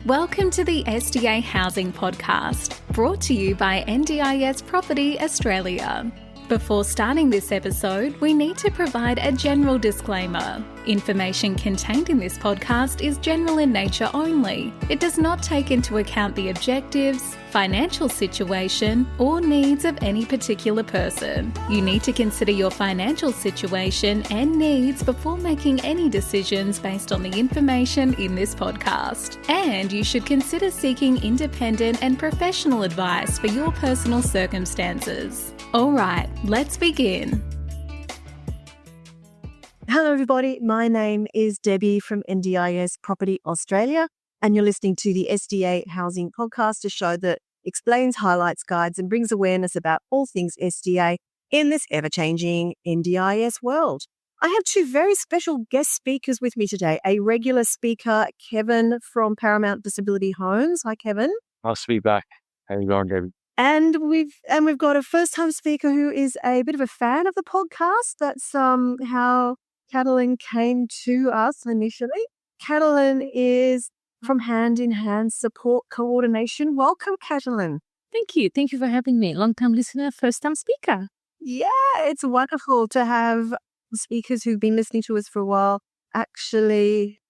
Welcome to the SDA Housing Podcast, brought to you by NDIS Property Australia. Before starting this episode, we need to provide a general disclaimer. Information contained in this podcast is general in nature only. It does not take into account the objectives, financial situation, or needs of any particular person. You need to consider your financial situation and needs before making any decisions based on the information in this podcast. And you should consider seeking independent and professional advice for your personal circumstances. All right, let's begin. Hello, everybody. My name is Debbie from NDIS Property Australia, and you're listening to the SDA Housing Podcast, a show that explains, highlights, guides, and brings awareness about all things SDA in this ever-changing NDIS world. I have two very special guest speakers with me today. A regular speaker, Kevin from Paramount Disability Homes. Hi, Kevin. Nice to be back. How you going, Debbie? And we've got a first-time speaker who is a bit of a fan of the podcast. That's how Katalin came to us initially. Katalin is from Hand in Hand Support Coordination. Welcome, Katalin. Thank you. Thank you for having me. Long-time listener, first-time speaker. Yeah, it's wonderful to have speakers who've been listening to us for a while actually,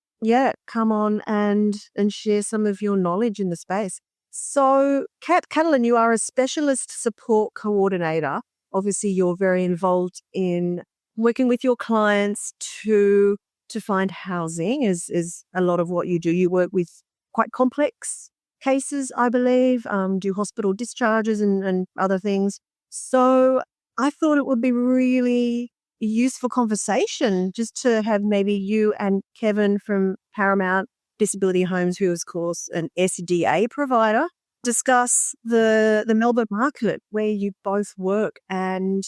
come on and share some of your knowledge in the space. So, Katalin, you are a specialist support coordinator. Obviously, you're very involved in working with your clients to find housing is a lot of what you do. You work with quite complex cases, I believe, do hospital discharges and other things. So I thought it would be really a useful conversation just to have maybe you and Kevin from Paramount Disability Homes, who is, of course, an SDA provider, discuss the Melbourne market where you both work and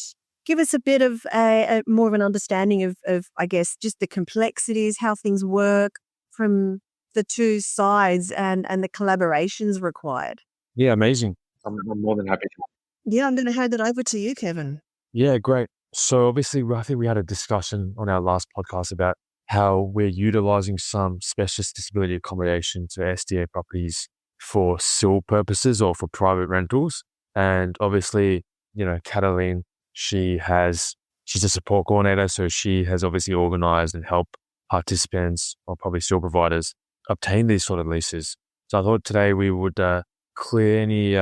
give us a bit of a more of an understanding of, I guess, just the complexities, how things work from the two sides and the collaborations required. Yeah, amazing. I'm more than happy to. Yeah, I'm going to hand it over to you, Kevin. Yeah, great. So obviously, I think we had a discussion on our last podcast about how we're utilizing some specialist disability accommodation to SDA properties for SIL purposes or for private rentals. And obviously, Katalin, she's a support coordinator, so she has obviously organized and helped participants or probably SIL providers obtain these sort of leases. So I thought today we would clear any,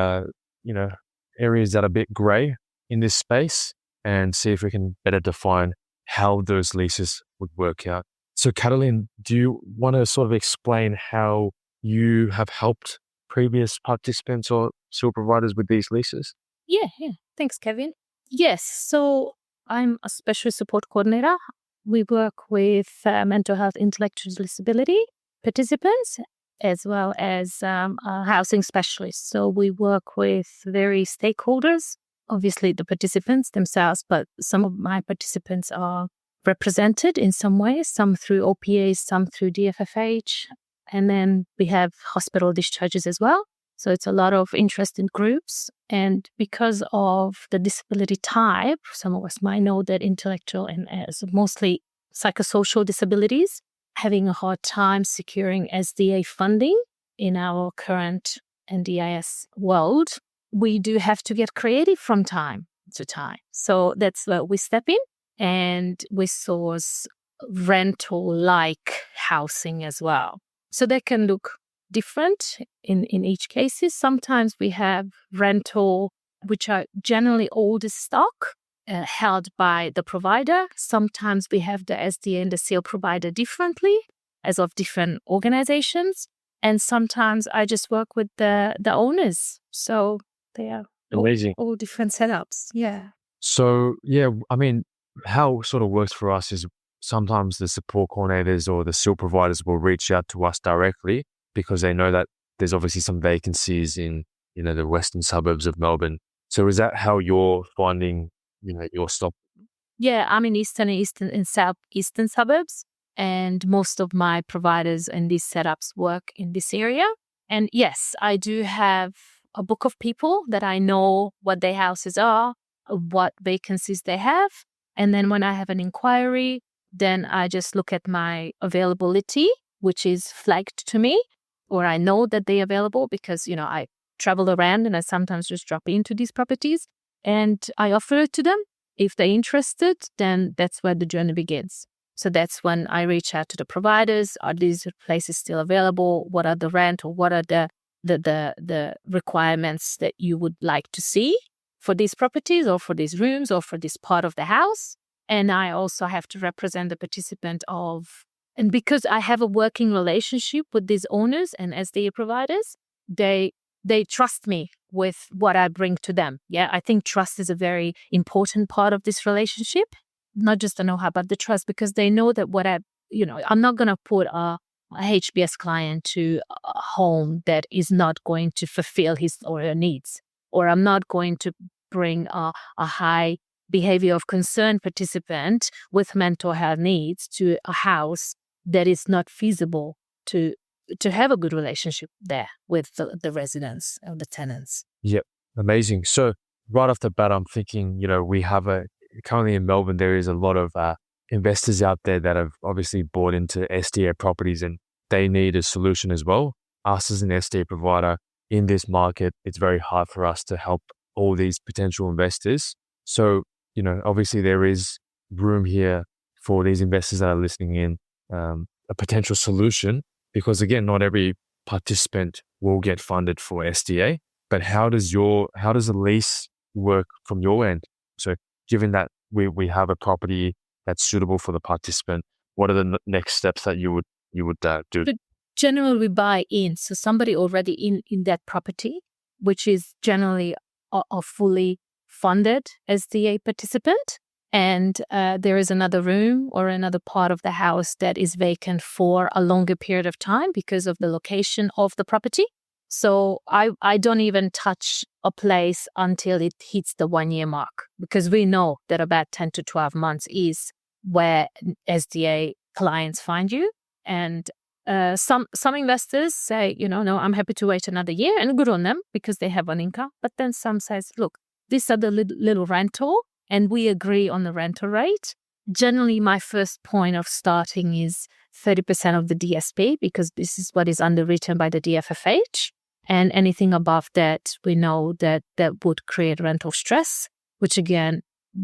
areas that are a bit gray in this space and see if we can better define how those leases would work out. So Katalin, do you want to sort of explain how you have helped previous participants or SIL providers with these leases? Yeah. Thanks, Kevin. Yes, so I'm a special support coordinator. We work with mental health, intellectual disability participants, as well as housing specialists. So we work with various stakeholders, obviously the participants themselves, but some of my participants are represented in some ways, some through OPAs, some through DFFH, and then we have hospital discharges as well. So it's a lot of interest in groups. And because of the disability type, some of us might know that intellectual and mostly psychosocial disabilities, having a hard time securing SDA funding in our current NDIS world, we do have to get creative from time to time. So that's where we step in and we source rental-like housing as well. So they can look different in each case. Sometimes we have rental, which are generally older stock held by the provider. Sometimes we have the SDA and the SIL provider differently as of different organizations. And sometimes I just work with the owners. So they are amazing. All different setups. Yeah. So, how it sort of works for us is sometimes the support coordinators or the SIL providers will reach out to us directly because they know that there's obviously some vacancies in, the western suburbs of Melbourne. So is that how you're finding, your stock? Yeah, I'm in eastern and southeastern suburbs, and most of my providers in these setups work in this area. And yes, I do have a book of people that I know what their houses are, what vacancies they have. And then when I have an inquiry, then I just look at my availability, which is flagged to me. or I know that they're available because, I travel around and I sometimes just drop into these properties and I offer it to them. If they're interested, then that's where the journey begins. So that's when I reach out to the providers. Are these places still available? What are the rent, or what are the requirements that you would like to see for these properties or for these rooms or for this part of the house? And I also have to represent the participant and because I have a working relationship with these owners and SDA providers, they trust me with what I bring to them. Yeah, I think trust is a very important part of this relationship. Not just the know-how, but the trust, because they know that I'm not going to put a HBS client to a home that is not going to fulfill his or her needs, or I'm not going to bring a high behavior of concern participant with mental health needs to a house that is not feasible to have a good relationship there with the residents or the tenants. Yep. Amazing. So right off the bat, I'm thinking, we have currently in Melbourne, there is a lot of investors out there that have obviously bought into SDA properties and they need a solution as well. Us as an SDA provider in this market, it's very hard for us to help all these potential investors. So, obviously there is room here for these investors that are listening in, a potential solution, because again, not every participant will get funded for SDA, but how does a lease work from your end? So given that we have a property that's suitable for the participant, what are the next steps that you would do? But generally, we buy in. So somebody already in that property, which is generally a fully funded SDA participant. And there is another room or another part of the house that is vacant for a longer period of time because of the location of the property. So I don't even touch a place until it hits the 1 year mark, because we know that about 10 to 12 months is where SDA clients find you. And some investors say, no, I'm happy to wait another year, and good on them because they have an income. But then some says, look, these are the little rental, and we agree on the rental rate. Generally, my first point of starting is 30% of the DSP, because this is what is underwritten by the DFFH. And anything above that, we know that would create rental stress, which again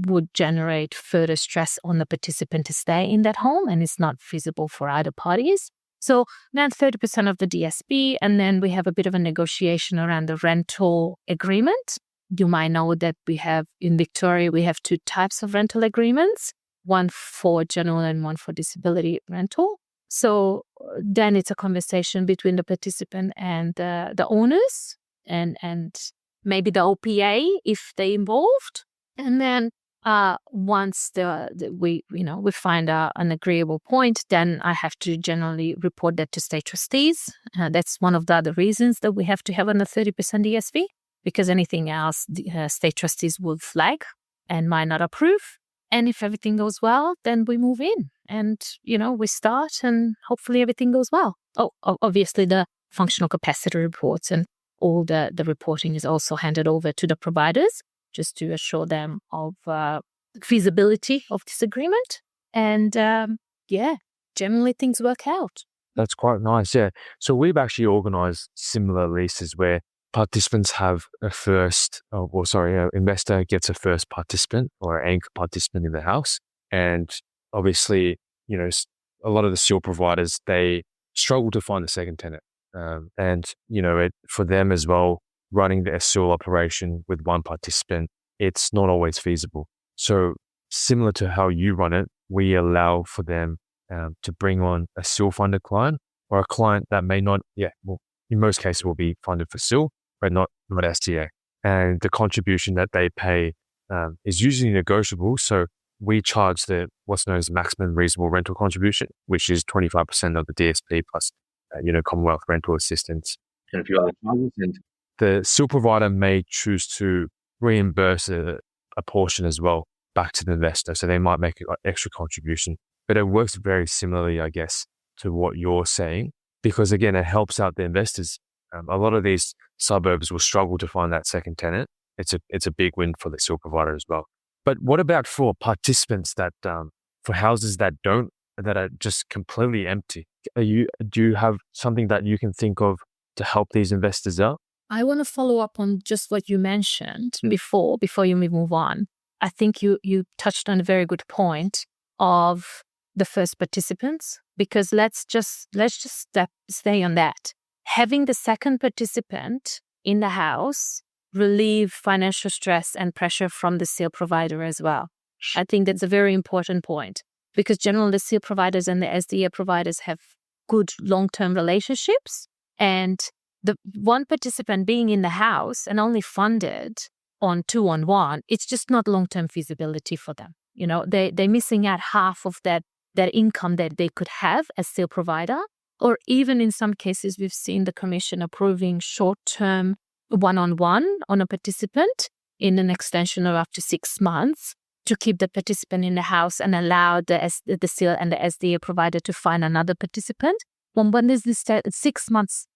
would generate further stress on the participant to stay in that home, and it's not feasible for either parties. So then 30% of the DSP, and then we have a bit of a negotiation around the rental agreement. You might know that we have in Victoria, we have two types of rental agreements, one for general and one for disability rental. So then it's a conversation between the participant and the owners and maybe the OPA if they're involved. And then once we find an agreeable point, then I have to generally report that to state trustees. That's one of the other reasons that we have to have on a 30% DSV, because anything else, the state trustees will flag and might not approve. And if everything goes well, then we move in and, we start and hopefully everything goes well. Oh, obviously the functional capacity reports and all the reporting is also handed over to the providers just to assure them of feasibility of this agreement. And generally things work out. That's quite nice. Yeah. So we've actually organized similar leases where participants have an investor gets a first participant or an anchor participant in the house. And obviously, a lot of the SIL providers, they struggle to find a second tenant. For them as well, running the SIL operation with one participant, it's not always feasible. So similar to how you run it, we allow for them to bring on a SIL funded client or a client that may not, in most cases will be funded for SIL, but not SDA. And the contribution that they pay is usually negotiable. So we charge what's known as maximum reasonable rental contribution, which is 25% of the DSP plus, Commonwealth rental assistance and a few other charges. And the SIL provider may choose to reimburse a portion as well back to the investor. So they might make an extra contribution, but it works very similarly, I guess, to what you're saying, because again, it helps out the investors. A lot of these suburbs will struggle to find that second tenant. It's a big win for the SIL provider as well. But what about for participants that, for houses that are just completely empty? do you have something that you can think of to help these investors out? I want to follow up on just what you mentioned before you move on. I think you touched on a very good point of the first participants, because let's just stay on that. Having the second participant in the house relieve financial stress and pressure from the SIL provider as well. I think that's a very important point, because generally the SIL providers and the SDA providers have good long-term relationships, and the one participant being in the house and only funded on 2-on-1, it's just not long-term feasibility for them. You know, they're missing out half of that income that they could have as SIL provider, or even in some cases we've seen the commission approving short-term 1-on-1 on a participant in an extension of up to 6 months to keep the participant in the house and allow the SIL and the SDA provider to find another participant. When there's this 6 months,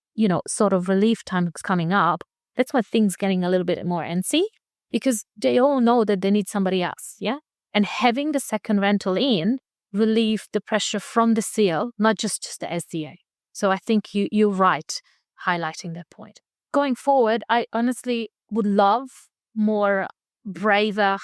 sort of relief time coming up, that's why things getting a little bit more antsy, because they all know that they need somebody else, yeah? And having the second rental in relieve the pressure from the SIL, not just the SDA. So I think you're right highlighting that point. Going forward, I honestly would love more braver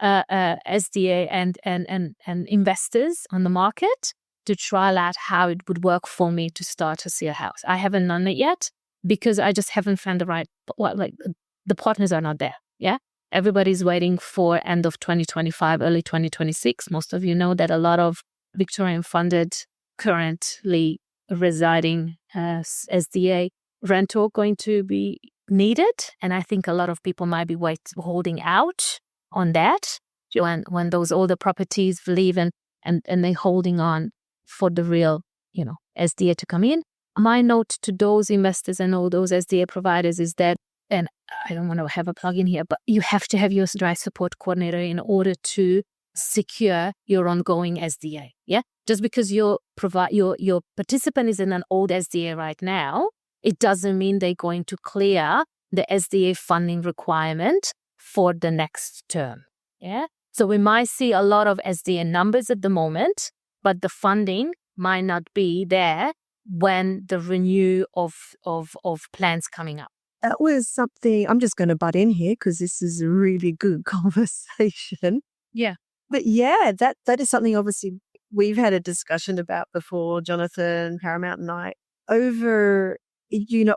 SDA and investors on the market to trial out how it would work for me to start a SIL house. I haven't done it yet because I just haven't found the partners are not there. Yeah. Everybody's waiting for end of 2025, early 2026. Most of you know that a lot of Victorian funded currently residing as SDA rental going to be needed. And I think a lot of people might be holding out on that when those older properties leave and they're holding on for the real, SDA to come in. My note to those investors and all those SDA providers is that, and I don't want to have a plug in here, but you have to have your dry support coordinator in order to secure your ongoing SDA. Yeah. Just because your participant is in an old SDA right now, it doesn't mean they're going to clear the SDA funding requirement for the next term. Yeah. So we might see a lot of SDA numbers at the moment, but the funding might not be there when the renew of plans coming up. That was something, I'm just going to butt in here because this is a really good conversation. Yeah. But yeah, that is something obviously we've had a discussion about before, Jonathan, Paramount and I, over,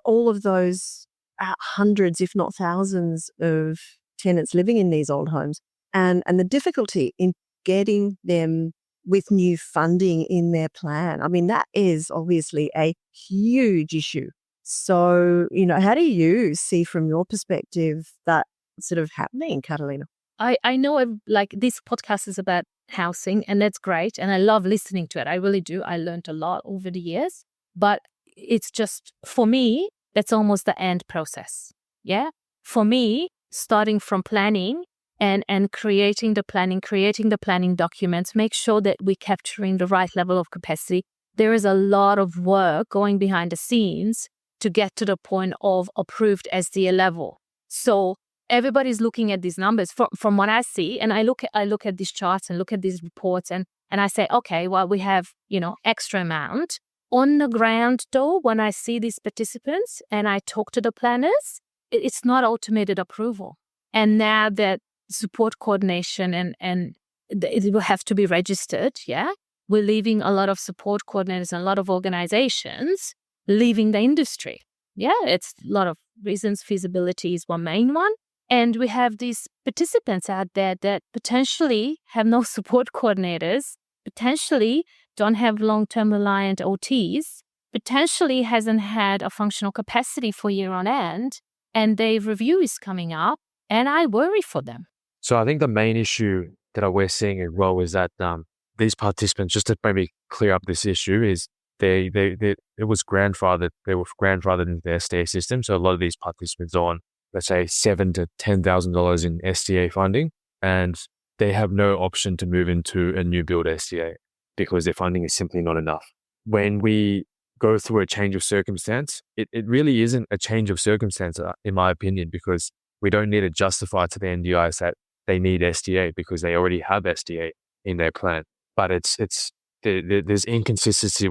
all of those hundreds, if not thousands of tenants living in these old homes and the difficulty in getting them with new funding in their plan. I mean, that is obviously a huge issue. So, how do you see from your perspective that sort of happening, Katalin? I know this podcast is about housing and that's great. And I love listening to it. I really do. I learned a lot over the years, but it's just, for me, that's almost the end process. Yeah. For me, starting from planning and creating the planning documents, make sure that we're capturing the right level of capacity. There is a lot of work going behind the scenes to get to the point of approved SDA level. So everybody's looking at these numbers from what I see, and I look at these charts and look at these reports and I say, okay, well, we have, extra amount. On the ground though, when I see these participants and I talk to the planners, it's not automated approval. And now that support coordination and it will have to be registered, yeah, we're leaving a lot of support coordinators and a lot of organizations leaving the industry. Yeah, it's a lot of reasons. Feasibility is one main one. And we have these participants out there that potentially have no support coordinators, potentially don't have long-term reliant OTs, potentially hasn't had a functional capacity for year on end, and their review is coming up, and I worry for them. So I think the main issue that we're seeing as well is that these participants, just to maybe clear up this issue, is it was grandfathered. They were grandfathered into the SDA system. So a lot of these participants are on, let's say, $7,000 to $10,000 in SDA funding, and they have no option to move into a new build SDA because their funding is simply not enough. When we go through a change of circumstance, it really isn't a change of circumstance, in my opinion, because we don't need to justify to the NDIs that they need SDA because they already have SDA in their plan. But there's inconsistency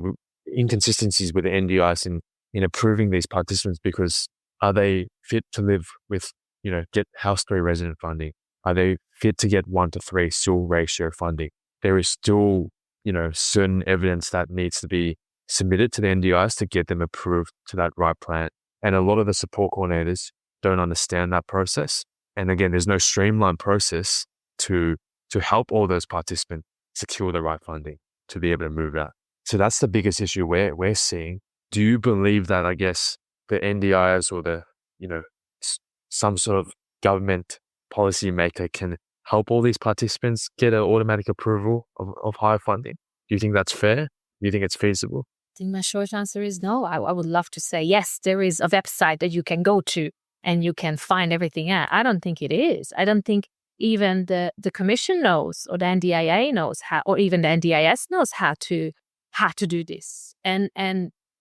inconsistencies with the NDIS in approving these participants, because are they fit to live with, get house 3 resident funding? Are they fit to get 1-to-3 SIL ratio funding? There is still, certain evidence that needs to be submitted to the NDIS to get them approved to that right plan. And a lot of the support coordinators don't understand that process. And again, there's no streamlined process to help all those participants secure the right funding to be able to move out. So that's the biggest issue we're seeing. Do you believe that, I guess, the NDIS or the, some sort of government policy maker can help all these participants get an automatic approval of higher funding? Do you think that's fair? Do you think it's feasible? I think my short answer is no. I would love to say, yes, there is a website that you can go to and you can find everything out. I don't think it is. I don't think even the commission knows, or the NDIA knows how, or even the NDIS knows how to do this. And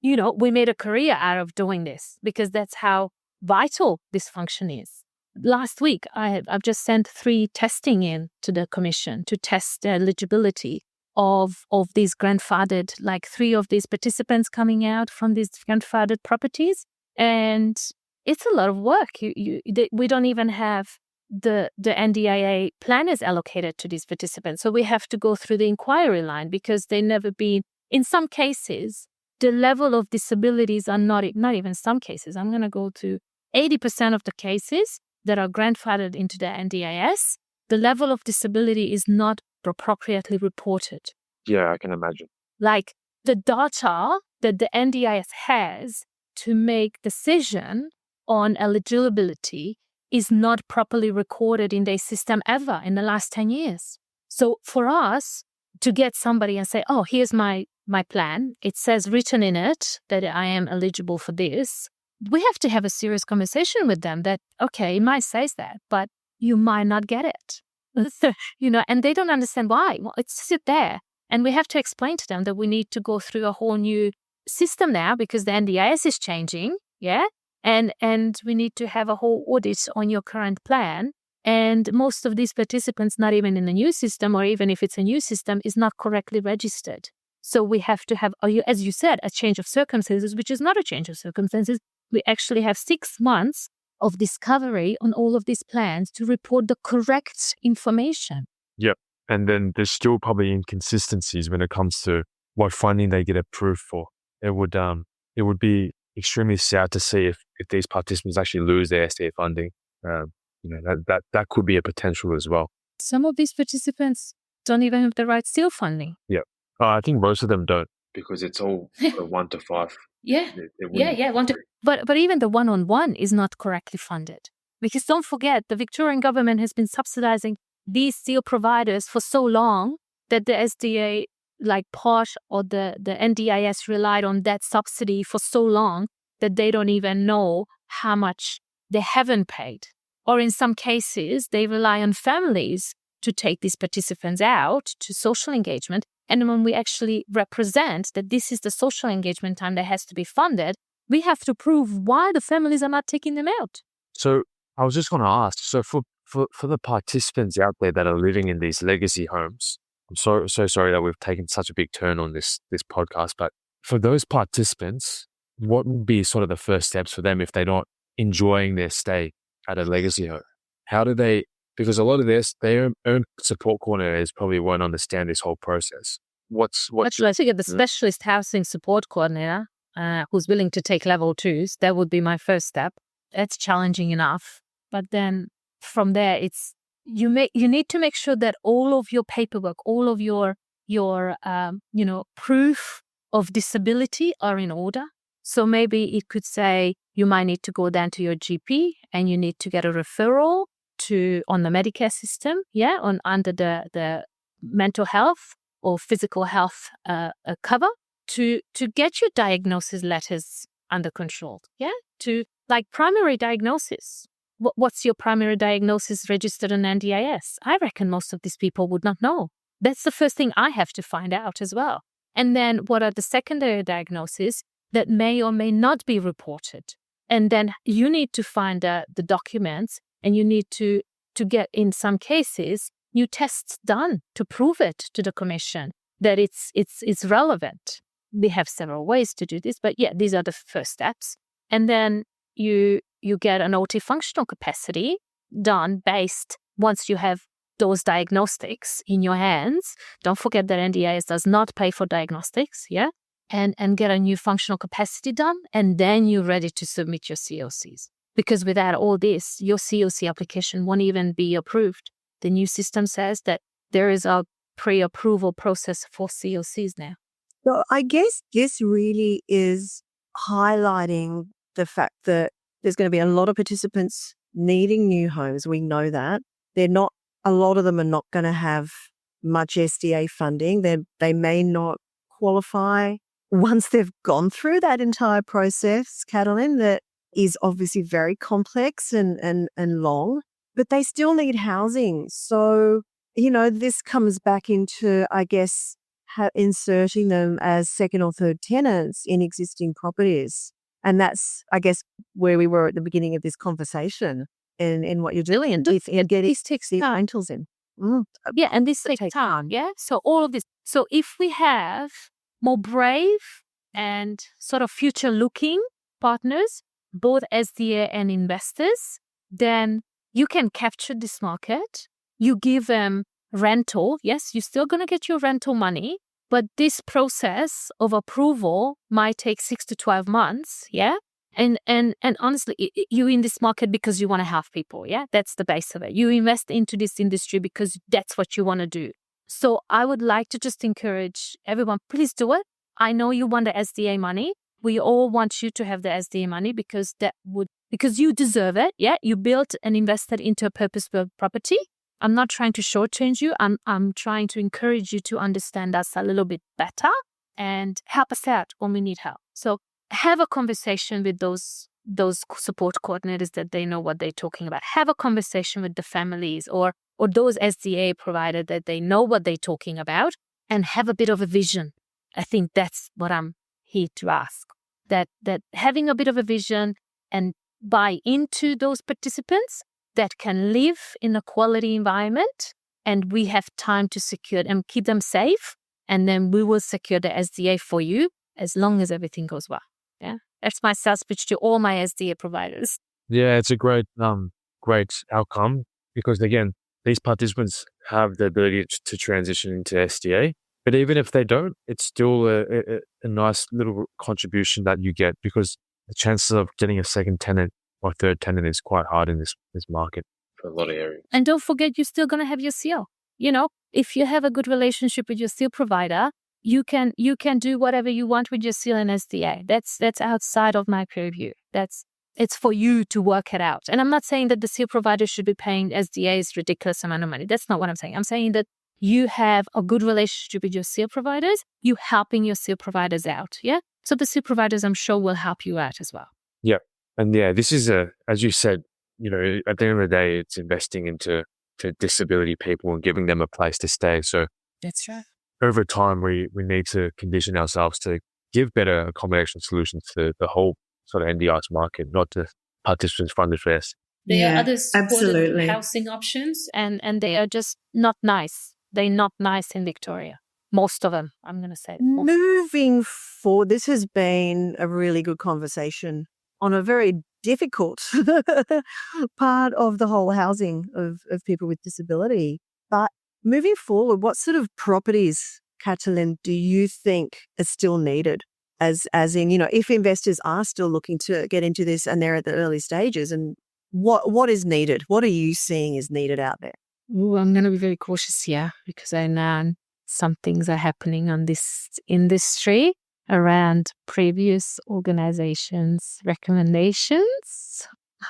we made a career out of doing this because that's how vital this function is. Last week, I've just sent 3 testing in to the commission to test the eligibility of these grandfathered, like 3 of these participants coming out from these grandfathered properties. And it's a lot of work. We don't even have the NDIA planners allocated to these participants. So we have to go through the inquiry line because they never been, in some cases, the level of disabilities are not even some cases. I'm going to go to 80% of the cases that are grandfathered into the NDIS, the level of disability is not appropriately reported. Yeah, I can imagine. Like the data that the NDIS has to make decision on eligibility is not properly recorded in their system ever in the last 10 years. So for us to get somebody and say, oh, here's my plan, it says written in it that I am eligible for this, we have to have a serious conversation with them that, okay, it might say that, but you might not get it. And they don't understand why. Well, it's sit there. And we have to explain to them that we need to go through a whole new system now because the NDIS is changing. Yeah. And we need to have a whole audit on your current plan. And most of these participants, not even in the new system, or even if it's a new system, is not correctly registered. So we have to have, as you said, a change of circumstances, which is not a change of circumstances. We actually have 6 months of discovery on all of these plans to report the correct information. Yep. And then there's still probably inconsistencies when it comes to what funding they get approved for. It would be extremely sad to see if these participants actually lose their SDA funding. That could be a potential as well. Some of these participants don't even have the right SIL funding. Yeah. I think most of them don't because it's all 1-to-5. Yeah. But even the 1-on-1 is not correctly funded. Because don't forget, the Victorian government has been subsidizing these SIL providers for so long that the SDA, like part or the NDIS relied on that subsidy for so long that they don't even know how much they haven't paid. Or in some cases, they rely on families to take these participants out to social engagement. And when we actually represent that this is the social engagement time that has to be funded, we have to prove why the families are not taking them out. So I was just going to ask, so for the participants out there that are living in these legacy homes, I'm so sorry that we've taken such a big turn on this podcast, but for those participants, what would be sort of the first steps for them if they're not enjoying their stay at a legacy home? How do they, because a lot of their own support coordinators probably won't understand this whole process. Actually, I think the specialist housing support coordinator who's willing to take level 2s, that would be my first step. That's challenging enough. But then from there, it's you need to make sure that all of your paperwork, all of your proof of disability are in order. So maybe it could say you might need to go down to your GP and you need to get a referral on the Medicare system, under the mental health or physical health cover to get your diagnosis letters under control, to like primary diagnosis. What's your primary diagnosis registered on NDIS? I reckon most of these people would not know. That's the first thing I have to find out as well. And then what are the secondary diagnoses that may or may not be reported? And then you need to find the documents and you need to get, in some cases, new tests done to prove it to the commission that it's relevant. we have several ways to do this, but yeah, these are the first steps. And then you get an OT functional capacity done based once you have those diagnostics in your hands. Don't forget that NDIS does not pay for diagnostics, yeah? And get a new functional capacity done, and then you're ready to submit your COCs. Because without all this, your COC application won't even be approved. The new system says that there is a pre-approval process for COCs now. So I guess this really is highlighting the fact that there's going to be a lot of participants needing new homes. We know that. A lot of them are not going to have much SDA funding. They may not qualify once they've gone through that entire process, Katalin, that is obviously very complex and long, but they still need housing. So, this comes back into, I guess, inserting them as second or third tenants in existing properties. And that's, I guess, where we were at the beginning of this conversation in what you're doing and getting this takes the time. rentals in. Yeah, and this takes time, yeah? So all of this. So if we have more brave and sort of future-looking partners, both SDA and investors, then you can capture this market. You give them rental. Yes, you're still going to get your rental money, but this process of approval might take 6 to 12 months, yeah? And honestly, you're in this market because you want to have people, yeah? That's the base of it. You invest into this industry because that's what you want to do. So I would like to just encourage everyone, please do it. I know you want the SDA money. We all want you to have the SDA money because you deserve it, yeah? You built and invested into a purpose-built property. I'm not trying to shortchange you. I'm trying to encourage you to understand us a little bit better and help us out when we need help. So have a conversation with those support coordinators that they know what they're talking about. Have a conversation with the families or those SDA providers that they know what they're talking about, and have a bit of a vision. I think that's what I'm here to ask. That having a bit of a vision and buy into those participants that can live in a quality environment, and we have time to secure and keep them safe, and then we will secure the SDA for you as long as everything goes well. Yeah, that's my sales pitch to all my SDA providers. Yeah, it's a great outcome because, again, these participants have the ability to transition into SDA. But even if they don't, it's still a nice little contribution that you get, because the chances of getting a second tenant or third tenant is quite hard in this market for a lot of areas. And don't forget, you're still going to have your SIL. If you have a good relationship with your SIL provider, you can do whatever you want with your SIL and SDA. That's outside of my purview. It's for you to work it out. And I'm not saying that the SIL provider should be paying SDA's ridiculous amount of money. That's not what I'm saying. I'm saying that you have a good relationship with your SIL providers. You helping your SIL providers out. Yeah. So the SIL providers, I'm sure, will help you out as well. Yeah. And yeah, this is as you said, at the end of the day, it's investing into disability people and giving them a place to stay. So that's right. Over time, we need to condition ourselves to give better accommodation solutions to the whole sort of NDIS market, not to participants funded first. There are other supported housing options, and they are just not nice. They're not nice in Victoria. Most of them, I'm going to say. Moving forward, this has been a really good conversation on a very difficult part of the whole housing of people with disability. But moving forward, what sort of properties, Katalin, do you think are still needed? As in, if investors are still looking to get into this and they're at the early stages, and what is needed? What are you seeing is needed out there? Ooh, I'm going to be very cautious here because I know some things are happening on this industry around previous organizations' recommendations.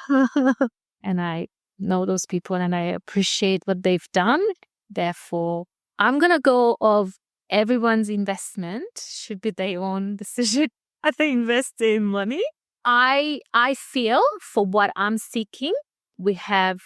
And I know those people and I appreciate what they've done. Therefore, I'm going to go of everyone's investment should be their own decision. I think investing money. I feel for what I'm seeking, we have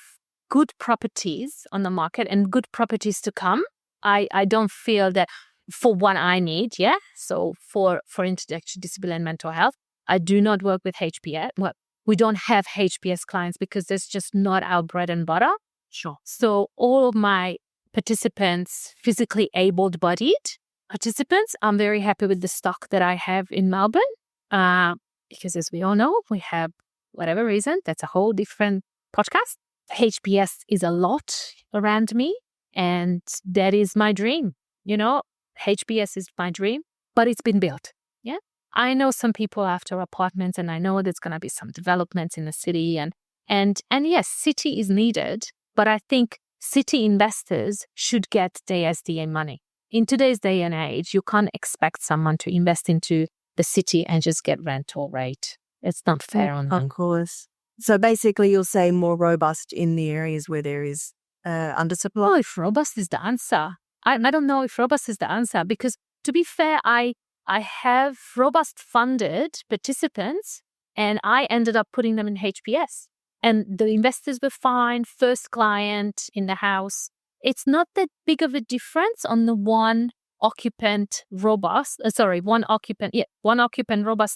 good properties on the market and good properties to come. I don't feel that for what I need, yeah? So for intellectual disability and mental health, I do not work with HPS. Well, we don't have HPS clients because that's just not our bread and butter. Sure. So all of my participants physically able-bodied participants, I'm very happy with the stock that I have in Melbourne, because as we all know, we have whatever reason, that's a whole different podcast. HPS is a lot around me, and that is my dream. HPS is my dream, but it's been built. Yeah. I know some people after apartments, and I know there's going to be some developments in the city, and yes, city is needed, but I think city investors should get their SDA money. In today's day and age, you can't expect someone to invest into the city and just get rental rate. It's not fair on them. Of course. So basically, you'll say more robust in the areas where there is undersupply. Well, if robust is the answer, I don't know if robust is the answer, because to be fair, I have robust funded participants, and I ended up putting them in HPS. And the investors were fine, first client in the house. It's not that big of a difference on the one occupant robust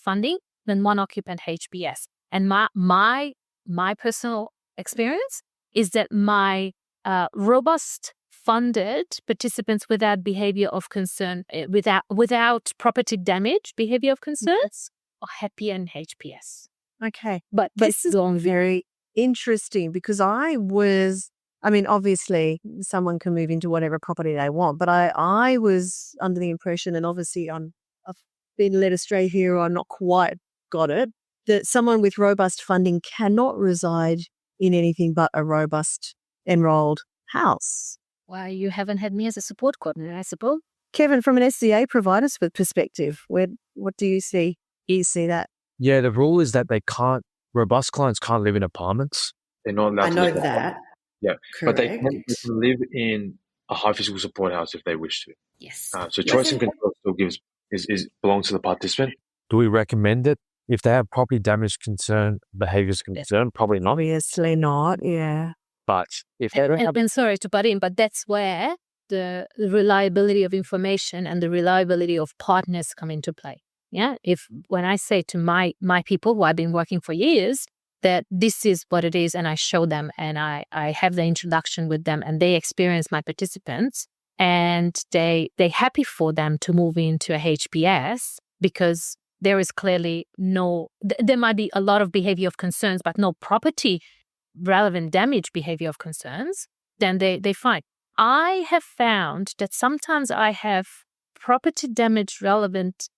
funding than one occupant HPS. And my personal experience is that my robust funded participants without behavior of concern, without property damage behavior of concerns, are happier in HPS. Okay. But This is very interesting, because obviously someone can move into whatever property they want, but I was under the impression, and obviously I've been led astray here, or I'm not quite got it, that someone with robust funding cannot reside in anything but a robust enrolled house. Well, you haven't had me as a support coordinator, I suppose. Kevin, from an SDA provider's perspective, what do you see? You see that? Yeah, the rule is that robust clients can't live in apartments. They're not allowed I to know live in that. Yeah, but they Correct. can live in a high physical support house if they wish to. Yes. So choice and control still belongs to the participant. Do we recommend it? If they have property damage concern, behaviours concern, probably not. Obviously not, yeah. But if they don't have... And sorry to butt in, but that's where the reliability of information and the reliability of partners come into play. Yeah. When I say to my people who I've been working for years that this is what it is, and I show them, and I have the introduction with them, and they experience my participants, and they're happy for them to move into a HPS, because there is clearly there might be a lot of behavior of concerns, but no property relevant damage behavior of concerns, then they fine. I have found that sometimes I have property damage relevant,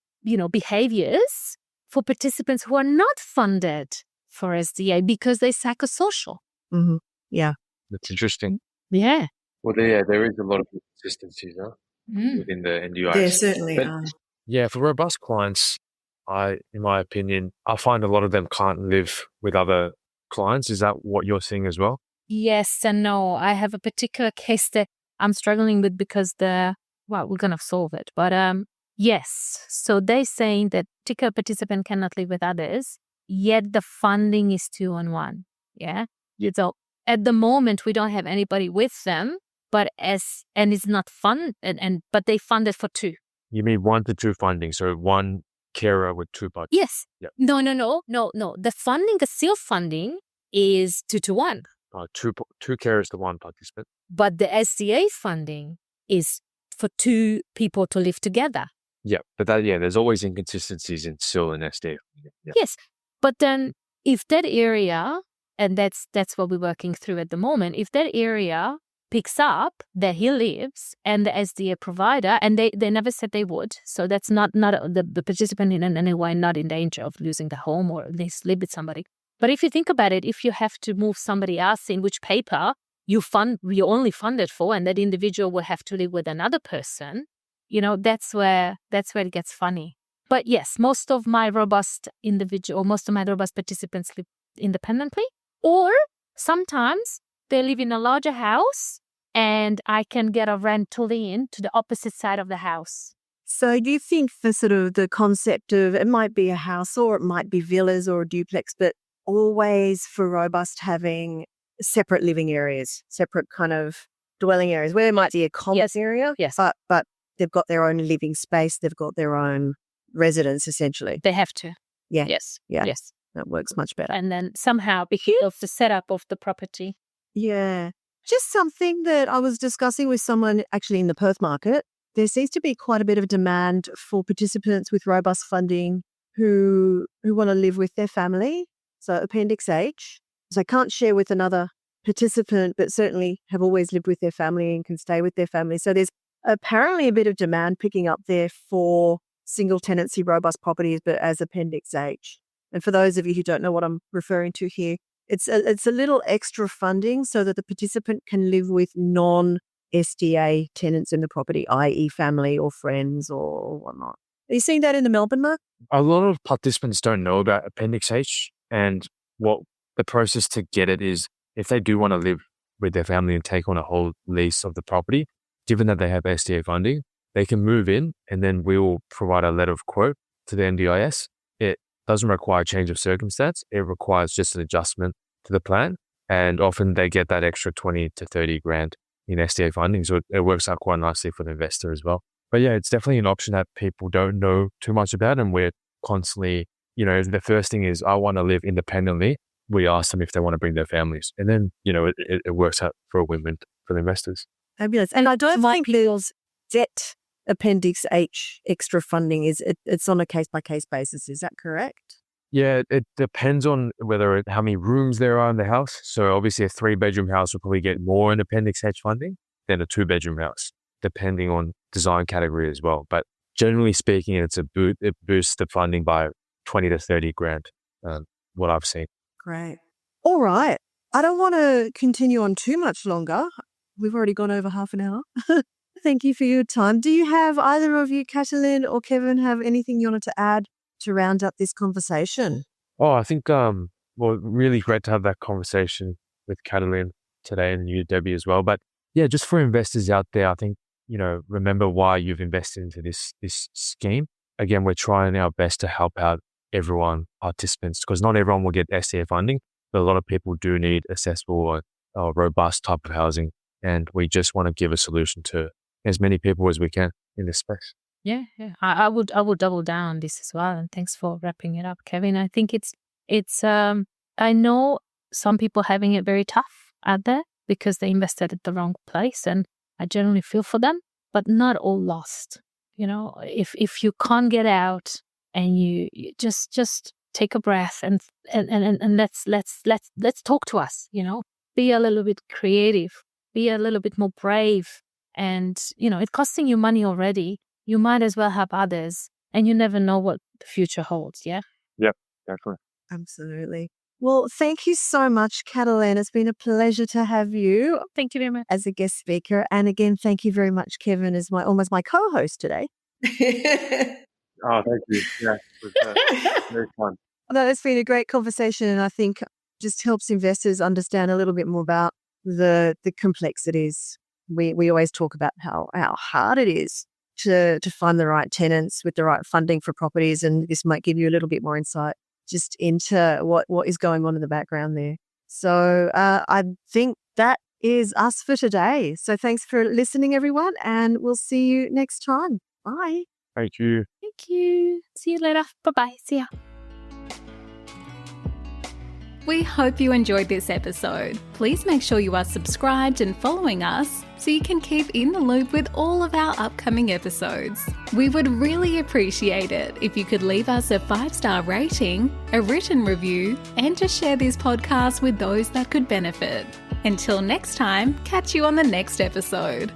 behaviors for participants who are not funded for SDA because they're psychosocial. Mm-hmm. Yeah. That's interesting. Yeah. Well, there is a lot of consistencies within the NDIs. There certainly are. Yeah, for robust clients, in my opinion, I find a lot of them can't live with other clients. Is that what you're seeing as well? Yes and no. I have a particular case that I'm struggling with because we're going to solve it. But yes, so they're saying that particular participant cannot live with others, yet the funding is 2-on-1. Yeah. So at the moment, we don't have anybody with them, and it's not fun, but they funded for 2. You mean 1 to 2 funding, so 1 carer with 2 parties? Yes. Yep. No. The funding, the SIL funding is 2-to-1. 2 carers to 1 participant. But the SDA funding is for 2 people to live together. Yeah, but there's always inconsistencies in SIL and SDA. Yeah. Yes, but then if that area, and that's what we're working through at the moment, if that area picks up that he lives and the SDA provider, and they never said they would, so that's not the participant in any way not in danger of losing the home or at least live with somebody. But if you think about it, if you have to move somebody else in which paper you only funded for, and that individual will have to live with another person, that's where it gets funny. But yes, most of my robust participants live independently, or sometimes they live in a larger house and I can get a rental in to the opposite side of the house. So do you think the concept of, it might be a house or it might be villas or a duplex, but always for robust having separate living areas, separate kind of dwelling areas, where there might be a common area, yes, but they've got their own living space, they've got their own residence essentially. They have to. Yeah. Yes. Yeah. Yes. That works much better. And then somehow because of the setup of the property. Yeah. Just something that I was discussing with someone actually in the Perth market. there seems to be quite a bit of demand for participants with robust funding who want to live with their family. So Appendix H. So can't share with another participant, but certainly have always lived with their family and can stay with their family. So there's apparently a bit of demand picking up there for single tenancy robust properties, but as Appendix H. And for those of you who don't know what I'm referring to here, it's a little extra funding so that the participant can live with non-SDA tenants in the property, i.e. family or friends or whatnot. Are you seeing that in the Melbourne market? A lot of participants don't know about Appendix H, and what the process to get it is if they do want to live with their family and take on a whole lease of the property, given that they have SDA funding, they can move in and then we will provide a letter of quote to the NDIS. It doesn't require a change of circumstance. It requires just an adjustment to the plan. And often they get that extra 20 to 30 grand in SDA funding. So it works out quite nicely for the investor as well. But yeah, it's definitely an option that people don't know too much about. And we're constantly, the first thing is I want to live independently. We ask them if they want to bring their families. And then, it works out for a win-win for the investors. Fabulous. And I don't think there's debt Appendix H extra funding. It's on a case-by-case basis. Is that correct? Yeah, it depends on how many rooms there are in the house. So obviously a 3-bedroom house will probably get more in Appendix H funding than a 2-bedroom house, depending on design category as well. But generally speaking, it boosts the funding by 20 to 30 grand, what I've seen. Great. All right. I don't want to continue on too much longer. We've already gone over half an hour. Thank you for your time. Do you have either of you, Katalin or Kevin, have anything you wanted to add to round up this conversation? Oh, I think, really great to have that conversation with Katalin today and you, Debbie, as well. But yeah, just for investors out there, I think, remember why you've invested into this scheme. Again, we're trying our best to help out everyone, participants, because not everyone will get SDA funding, but a lot of people do need accessible or robust type of housing. And we just want to give a solution to as many people as we can in this space. Yeah. I would double down on this as well. And thanks for wrapping it up, Kevin. I think it's I know some people having it very tough out there because they invested at the wrong place, and I generally feel for them, but not all lost. If you can't get out and you just take a breath and let's talk to us, be a little bit creative, be a little bit more brave. And, it's costing you money already. You might as well help others, and you never know what the future holds. Yeah. Yep, definitely. Absolutely. Well, thank you so much, Katalin. It's been a pleasure to have you. Thank you very much. As a guest speaker. And again, thank you very much, Kevin, as almost my co-host today. Oh, thank you. Yeah, it was very fun. No, it's been a great conversation, and I think just helps investors understand a little bit more about the complexities. We always talk about how hard it is to find the right tenants with the right funding for properties, and this might give you a little bit more insight just into what is going on in the background there. So I think that is us for today. So thanks for listening, everyone, and we'll see you next time. Bye. Thank you. Thank you. See you later. Bye-bye. See ya. We hope you enjoyed this episode. Please make sure you are subscribed and following us so you can keep in the loop with all of our upcoming episodes. We would really appreciate it if you could leave us a 5-star rating, a written review, and to share this podcast with those that could benefit. Until next time, catch you on the next episode.